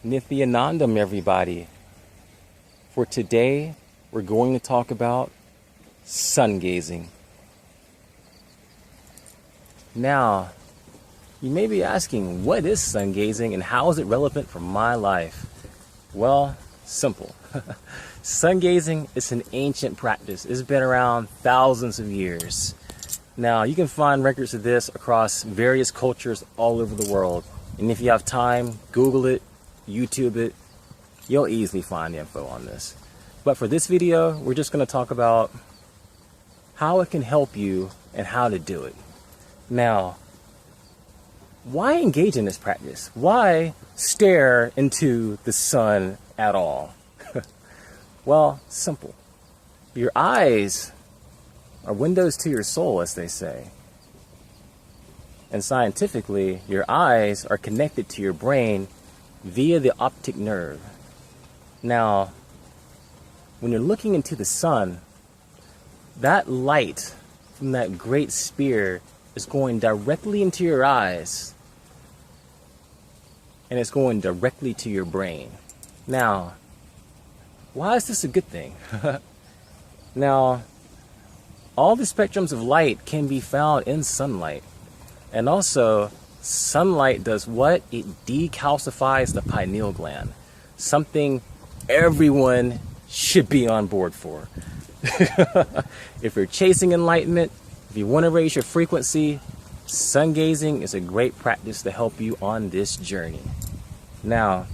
Nithyanandam, everybody. For today, we're going to talk about sun gazing. Now, you may be asking, what is sun gazing and how is it relevant for my life? Well, simple. Sun gazing is an ancient practice. It's been around thousands of years. Now, you can find records of this across various cultures all over the world. And if you have time, Google it, YouTube it, you'll easily find info on this. But for this video, we're just going to talk about how it can help you and how to do it. Now, why engage in this practice? Why stare into the sun at all? Well, simple. Your eyes are windows to your soul, as they say. And scientifically, your eyes are connected to your brain via the optic nerve. Now, when you're looking into the sun, that light from that great spear is going directly into your eyes, and it's going directly to your brain. Now, why is this a good thing? Now, all the spectrums of light can be found in sunlight. And also, sunlight does what? It decalcifies the pineal gland. Something everyone should be on board for. If you're chasing enlightenment, if you want to raise your frequency, sun gazing is a great practice to help you on this journey. Now,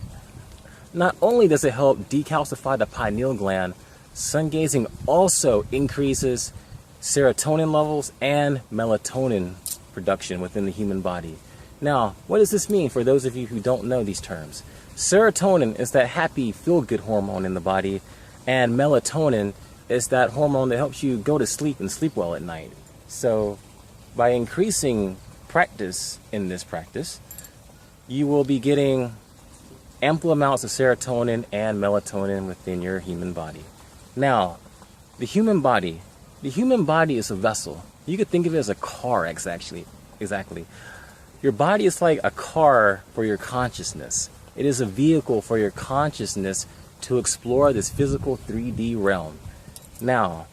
not only does it help decalcify the pineal gland, sun gazing also increases serotonin levels and melatonin production within the human body. Now, what does this mean for those of you who don't know these terms? Serotonin is that happy, feel-good hormone in the body, and melatonin is that hormone that helps you go to sleep and sleep well at night. So, by increasing practice in this practice, you will be getting ample amounts of serotonin and melatonin within your human body. Now, the human body is a vessel. You could think of it as a car, exactly. Your body is like a car for your consciousness. It is a vehicle for your consciousness to explore this physical 3D realm. Now,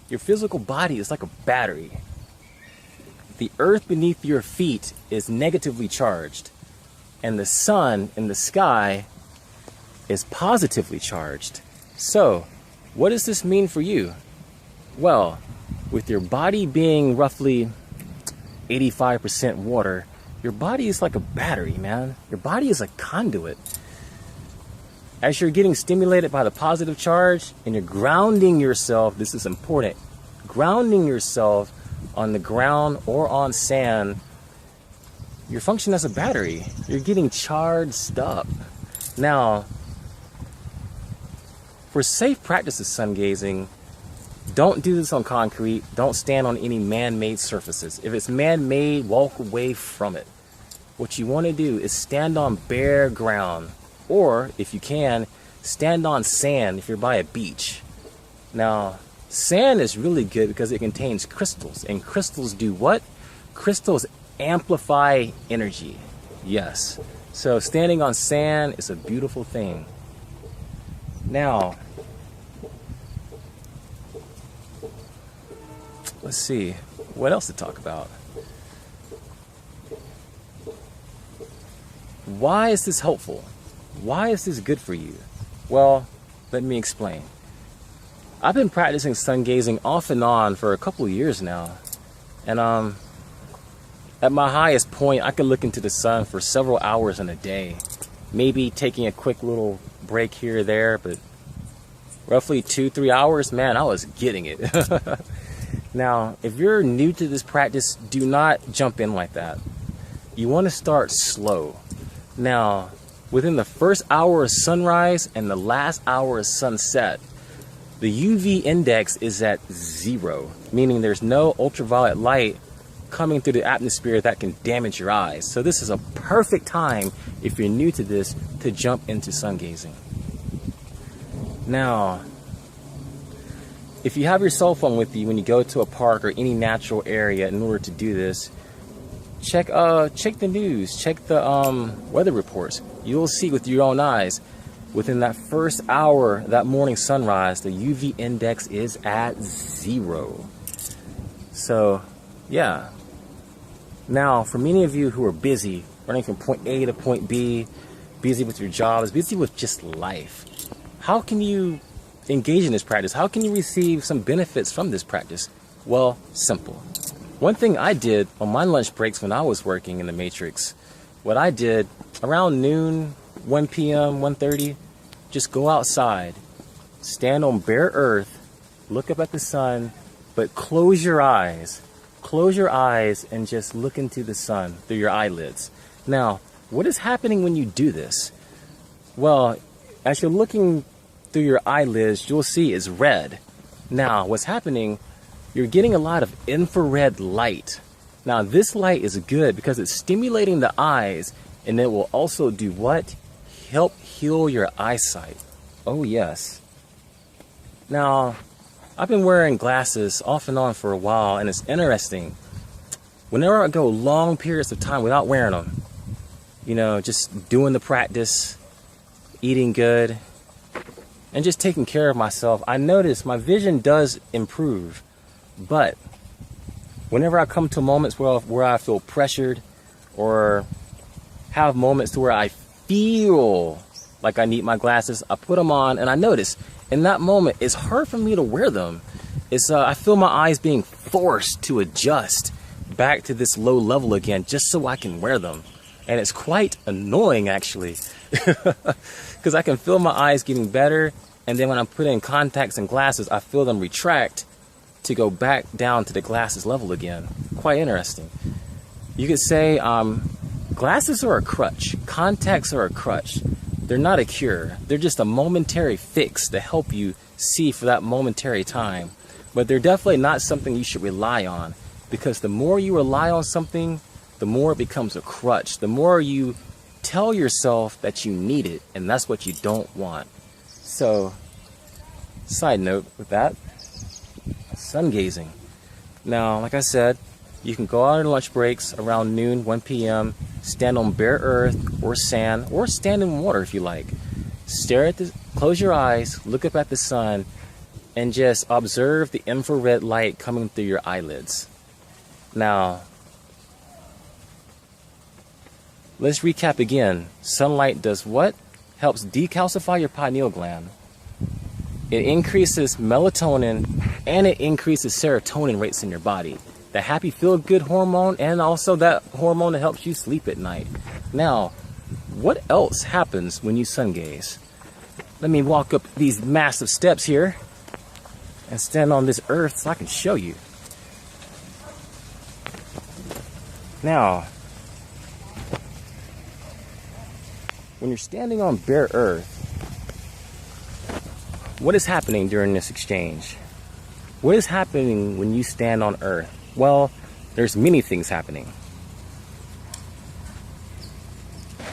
your physical body is like a battery. The earth beneath your feet is negatively charged, and the sun in the sky is positively charged. So, what does this mean for you? Well, with your body being roughly 85% water, your body is like a battery, man. Your body is a conduit. As you're getting stimulated by the positive charge and you're grounding yourself, this is important, grounding yourself on the ground or on sand, you're functioning as a battery. You're getting charged up. Now, for safe practice of sun gazing, don't do this on concrete. Don't stand on any man-made surfaces. If it's man-made, walk away from it. What you want to do is stand on bare ground, or if you can, stand on sand if you're by a beach. Now, sand is really good because it contains crystals, and crystals do what? Crystals amplify energy. Yes. So standing on sand is a beautiful thing. Now, let's see, what else to talk about? Why is this helpful? Why is this good for you? Well, let me explain. I've been practicing sun gazing off and on for a couple of years now. And at my highest point, I could look into the sun for several hours in a day. Maybe taking a quick little break here or there, but roughly 2-3 hours, man, I was getting it. Now, if you're new to this practice, do not jump in like that. You want to start slow. Now, within the first hour of sunrise and the last hour of sunset, the UV index is at 0, meaning there's no ultraviolet light coming through the atmosphere that can damage your eyes. So this is a perfect time, if you're new to this, to jump into sun gazing. Now, if you have your cell phone with you when you go to a park or any natural area in order to do this, check the news, check the weather reports. You'll see with your own eyes, within that first hour, that morning sunrise, the UV index is at 0. So, yeah. Now, for many of you who are busy, running from point A to point B, busy with your jobs, busy with just life, how can you engage in this practice? How can you receive some benefits from this practice? Well, simple. One thing I did on my lunch breaks when I was working in the Matrix, what I did around noon, 1 p.m., 1:30, just go outside, stand on bare earth, look up at the sun, but close your eyes and just look into the sun through your eyelids. Now, what is happening when you do this? Well, as you're looking through your eyelids, you'll see it's red. Now, what's happening, you're getting a lot of infrared light. Now, this light is good because it's stimulating the eyes, and it will also do what? Help heal your eyesight. Oh, yes. Now, I've been wearing glasses off and on for a while, and it's interesting. Whenever I go long periods of time without wearing them, you know, just doing the practice, eating good, and just taking care of myself, I notice my vision does improve. But whenever I come to moments where I feel pressured, or have moments to where I feel like I need my glasses, I put them on, and I notice in that moment it's hard for me to wear them. I feel my eyes being forced to adjust back to this low level again just so I can wear them. And it's quite annoying, actually, because I can feel my eyes getting better, and then when I put in contacts and glasses, I feel them retract to go back down to the glasses level again. Quite interesting. You could say glasses are a crutch. Contacts are a crutch. They're not a cure. They're just a momentary fix to help you see for that momentary time. But they're definitely not something you should rely on, because the more you rely on something, the more it becomes a crutch. The more you tell yourself that you need it, and that's what you don't want. So, side note with that, sun gazing. Now, like I said, you can go out on lunch breaks around noon, 1 p.m., stand on bare earth or sand, or stand in water if you like. Close your eyes, look up at the sun, and just observe the infrared light coming through your eyelids. Now, let's recap again. Sunlight does what? Helps decalcify your pineal gland. It increases melatonin, and it increases serotonin rates in your body. The happy feel-good hormone, and also that hormone that helps you sleep at night. Now, what else happens when you sun gaze? Let me walk up these massive steps here and stand on this earth so I can show you. Now, when you're standing on bare earth, what is happening during this exchange? What is happening when you stand on earth? Well, there's many things happening.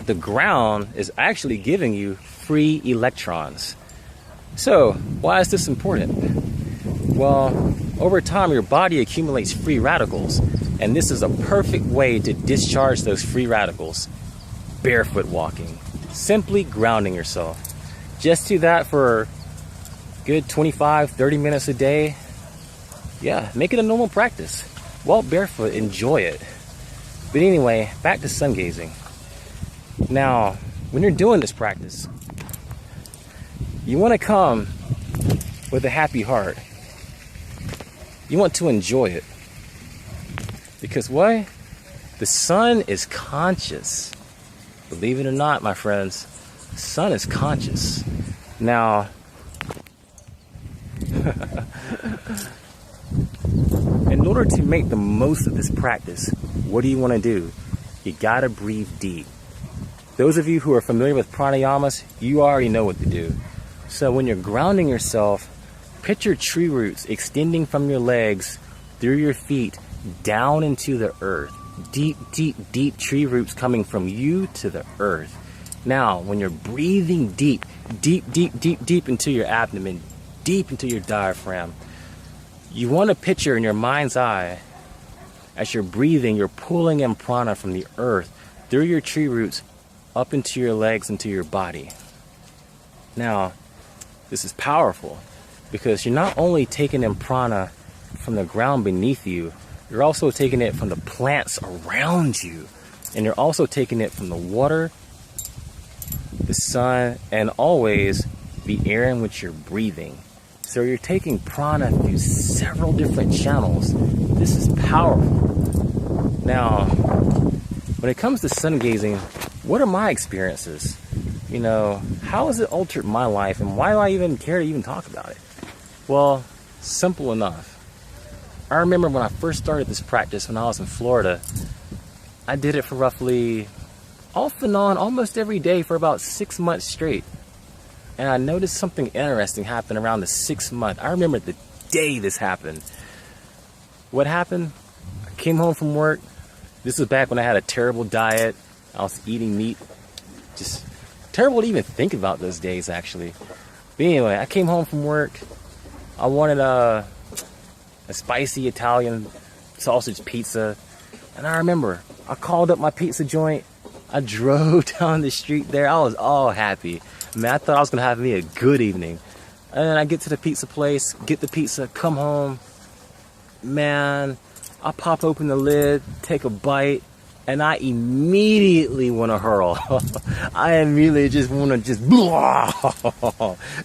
The ground is actually giving you free electrons. So, why is this important? Well, over time your body accumulates free radicals, and this is a perfect way to discharge those free radicals. Barefoot walking. Simply grounding yourself. Just do that for a good 25-30 minutes a day. Yeah, make it a normal practice. Walk barefoot, enjoy it. But anyway, back to sun gazing. Now, when you're doing this practice, you want to come with a happy heart. You want to enjoy it. Because what? The sun is conscious. Believe it or not, my friends, the sun is conscious. Now, in order to make the most of this practice, what do you want to do? You gotta breathe deep. Those of you who are familiar with pranayamas, you already know what to do. So when you're grounding yourself, picture tree roots extending from your legs through your feet down into the earth. Deep, deep, deep tree roots coming from you to the earth. Now, when you're breathing deep, deep, deep, deep, deep into your abdomen, deep into your diaphragm, you want to picture in your mind's eye As you're breathing, you're pulling in prana from the earth through your tree roots up into your legs, into your body. Now, this is powerful because you're not only taking in prana from the ground beneath you, you're also taking it from the plants around you. And you're also taking it from the water, the sun, and always the air in which you're breathing. So you're taking prana through several different channels. This is powerful. Now, when it comes to sun gazing, what are my experiences? You know, how has it altered my life, and why do I even care to even talk about it? Well, simple enough. I remember when I first started this practice when I was in Florida, I did it for roughly off and on almost every day for about 6 months straight. And I noticed something interesting happen around the 6th month. I remember the day this happened. What happened? I came home from work. This was back when I had a terrible diet. I was eating meat. Just terrible to even think about those days, actually. But anyway, I came home from work. I wanted a spicy Italian sausage pizza. And I remember, I called up my pizza joint. I drove down the street there. I was all happy. Man, I thought I was going to have me a good evening. And then I get to the pizza place, get the pizza, come home. Man, I pop open the lid, take a bite, and I immediately want to hurl. I immediately just want to just blah.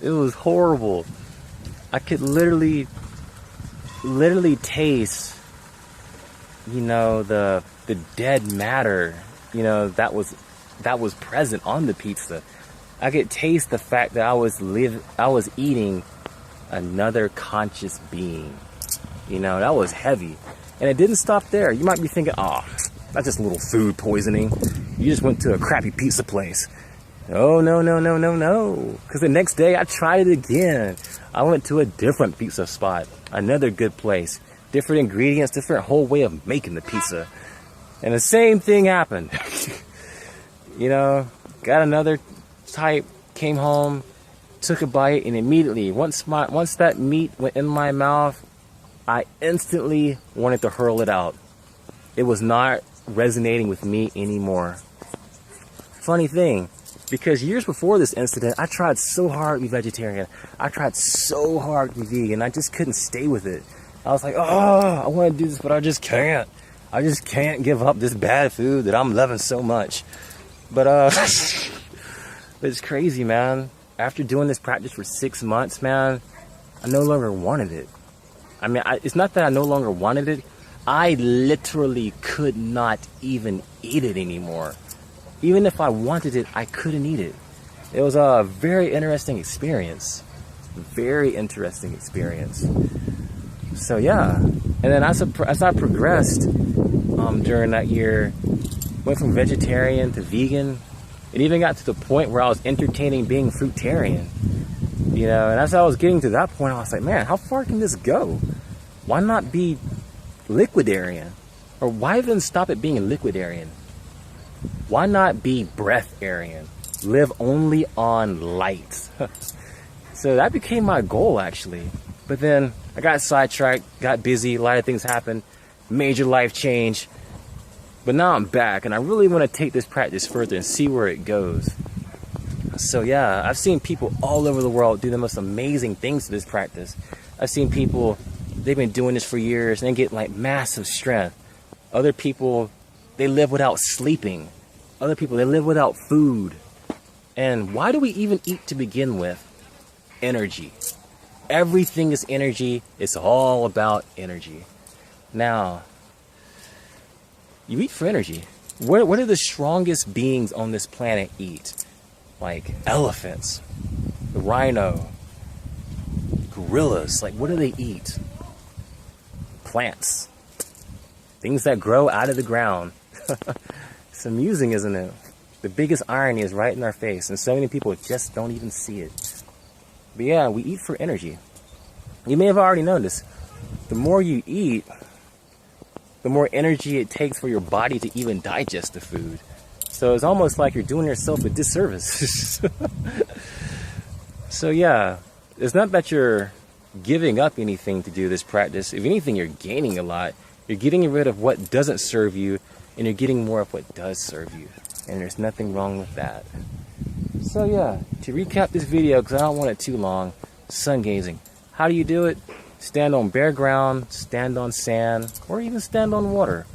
It was horrible. I could literally taste, you know, the dead matter, you know, that was present on the pizza. I could taste the fact that I was eating another conscious being. You know, that was heavy. And it didn't stop there. You might be thinking, oh, that's just a little food poisoning. You just went to a crappy pizza place. Oh, no. Because the next day I tried it again. I went to a different pizza spot. Another good place. Different ingredients, different whole way of making the pizza. And the same thing happened. You know, got another type, came home, took a bite, and immediately, once that meat went in my mouth, I instantly wanted to hurl it out. It was not resonating with me anymore. Funny thing, because years before this incident, I tried so hard to be vegetarian. I tried so hard to be vegan. I just couldn't stay with it. I was like, oh, I want to do this, but I just can't. I just can't give up this bad food that I'm loving so much. But it's crazy, man. After doing this practice for 6 months, man, I no longer wanted it. I mean, it's not that I no longer wanted it. I literally could not even eat it anymore. Even if I wanted it, I couldn't eat it. It was a very interesting experience. Very interesting experience. So yeah. And then as I progressed during that year, went from vegetarian to vegan. It even got to the point where I was entertaining being fruitarian. You know, and as I was getting to that point, I was like, man, how far can this go? Why not be liquidarian? Or why even stop at being a liquidarian? Why not be breatharian? Live only on light. So that became my goal, actually. But then I got sidetracked, got busy, a lot of things happened, major life change. But now I'm back, and I really want to take this practice further and see where it goes. So yeah, I've seen people all over the world do the most amazing things to this practice. I've seen people, they've been doing this for years, and they get like massive strength. Other people, they live without sleeping. Other people, they live without food. And why do we even eat to begin with? Energy. Everything is energy. It's all about energy. Now, you eat for energy. What do the strongest beings on this planet eat? Like elephants, the rhino, gorillas. Like, what do they eat? Plants. Things that grow out of the ground. It's amusing, isn't it? The biggest irony is right in our face, and so many people just don't even see it. But yeah, we eat for energy. You may have already noticed, the more you eat, the more energy it takes for your body to even digest the food. So it's almost like you're doing yourself a disservice. So yeah, it's not that you're giving up anything to do this practice. If anything, you're gaining a lot. You're getting rid of what doesn't serve you, and you're getting more of what does serve you. And there's nothing wrong with that. So yeah, to recap this video, because I don't want it too long, sun gazing. How do you do it? Stand on bare ground, stand on sand, or even stand on water.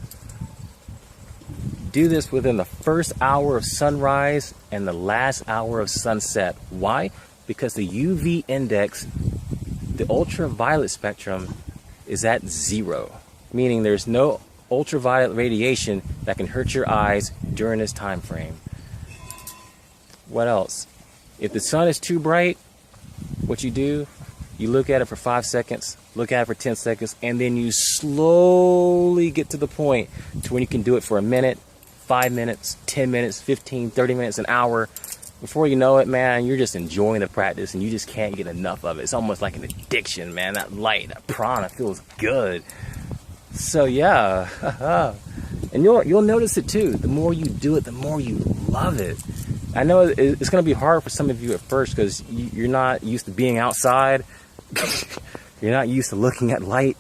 Do this within the first hour of sunrise and the last hour of sunset. Why? Because the UV index, the ultraviolet spectrum, is at 0. Meaning there's no ultraviolet radiation that can hurt your eyes during this time frame. What else? If the sun is too bright, what you do, you look at it for 5 seconds, look at it for 10 seconds, and then you slowly get to the point to when you can do it for a minute, 5 minutes, 10 minutes, 15, 30 minutes, an hour. Before you know it, man, you're just enjoying the practice and you just can't get enough of it. It's almost like an addiction, man. That light, that prana feels good. So yeah, and you'll notice it too. The more you do it, the more you love it. I know it's going to be hard for some of you at first because you're not used to being outside. You're not used to looking at light.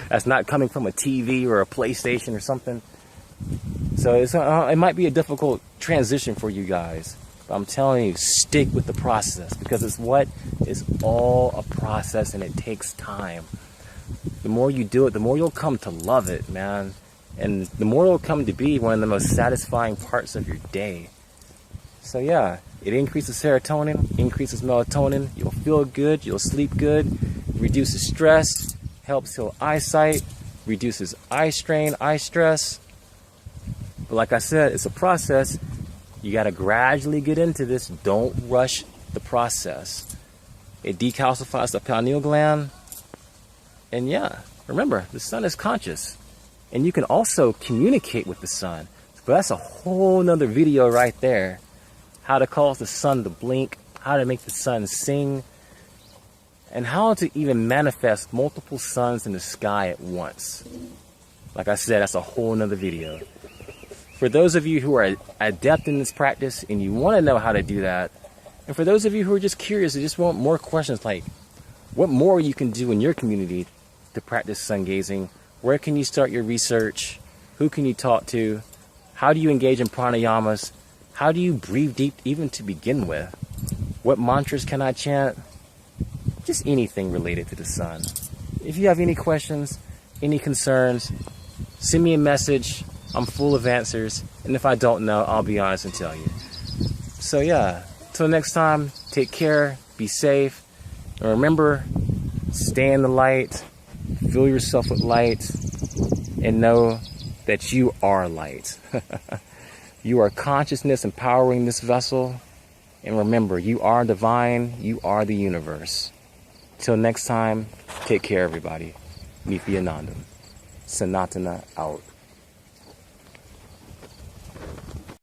That's not coming from a TV or a PlayStation or something. So it might be a difficult transition for you guys. But I'm telling you, stick with the process because it's all a process and it takes time. The more you do it, the more you'll come to love it, man. And the more it'll come to be one of the most satisfying parts of your day. So yeah, it increases serotonin, increases melatonin. You'll feel good, you'll sleep good, reduces stress, helps heal eyesight, reduces eye strain, eye stress. But like I said, it's a process. You got to gradually get into this. Don't rush the process. It decalcifies the pineal gland. And yeah, remember, the sun is conscious. And you can also communicate with the sun. But that's a whole nother video right there. How to cause the sun to blink, how to make the sun sing, and how to even manifest multiple suns in the sky at once. Like I said, that's a whole nother video. For those of you who are adept in this practice and you want to know how to do that, and for those of you who are just curious and just want more questions like what more you can do in your community to practice sun gazing, where can you start your research, who can you talk to, how do you engage in pranayamas, how do you breathe deep even to begin with, what mantras can I chant, just anything related to the sun. If you have any questions, any concerns, send me a message. I'm full of answers, and if I don't know, I'll be honest and tell you. So yeah, till next time, take care, be safe, and remember, stay in the light, fill yourself with light, and know that you are light. You are consciousness empowering this vessel, and remember, you are divine, you are the universe. Till next time, take care everybody. Nithyanandam. Sanatana out.